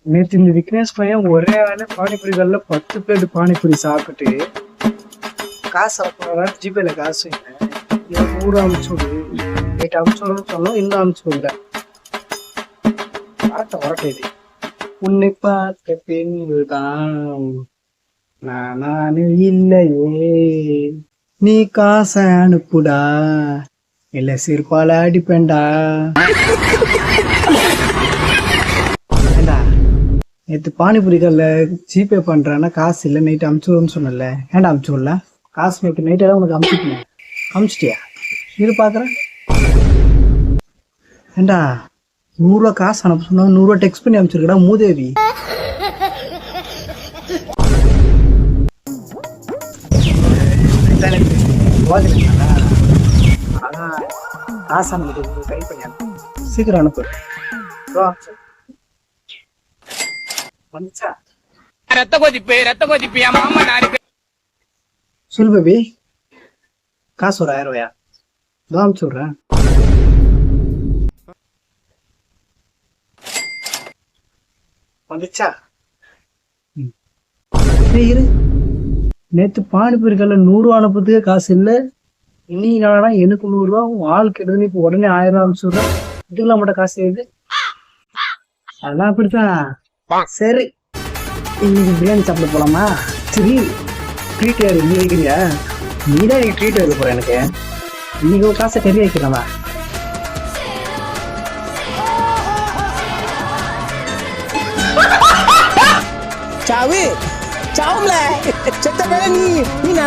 நேற்று இந்த விக்னேஷ் பையன் ஒரே வேலை பானிபூரிகள்ல 10 பிளேட் பானிபூரி சாப்பிட்டு காசு அனுப்புறா ஜிபேல காசு இல்லை 100 அமுச்சு விடு நைட்டு அமுச்சு விடுன்னு சொன்னோம் இன்னும் அமுச்சு விடல வரட்ட இது உன்னை பார்த்த பெண்தான் நானு இல்லையே நீ காசை அனுப்புடா இல்ல சிறுபால அடிப்பேன்டா ஏண்டா நேற்று பானிபூரிகள்ல ஜிபே பண்றான்னா காசு இல்லை நைட்டு அமுச்சு விடுன்னு சொன்னல ஏன்டா அமுச்சு விடல காசு நேற்று நைட்டு எல்லாம் உனக்கு அமுச்சுட்டேன் அமுச்சிட்டியா இரு பாக்குறேன் ஏண்டா 100 ரூபா காசு அனுப்ப சொன்னா 100 ரூபா டெக்ஸ்ட் பண்ணி அனுப்பிச்சிருக்கடா மூதேவி அதான் காசு அனுப்பிட்டு ட்ரை பண்ணி அனுப்பு சீக்கிரம் அனுப்பு வந்துச்சா ரத்த கொதிப்பு என் மாமா நாருக்கு சொல் பேபி காசு ஒரு 1000 ரூபாயா அனுப்பிச்சு விட்றேன் வந்துச்சா இரு நேத்து பானிபூரிகள்ல 100 ரூபா அனுப்புறதுக்கே காசு இல்லை இன்னைக்கு நாளா எனக்கு 100 ரூபா உன் ஆள் கெடுதுன்னு இப்போ உடனே 1000 ரூபா அனுப்பிச்சு விட்றேன் இதுக்கெல்லாம் மட்டும் காசு ஏது அதெல்லாம் அப்படித்தான் சரி இன்னைக்கு பிரியாணி சாப்பிட போலாமா சரி ட்ரீட் யாரு நீ வைக்கிறியா நீதான் எனக்கு ட்ரீட் வைக்க போற எனக்கு இன்னைக்கு ஒரு காசை கறி வைக்கிறவா Cawe, cawe lah. Cepat ni, ni nak.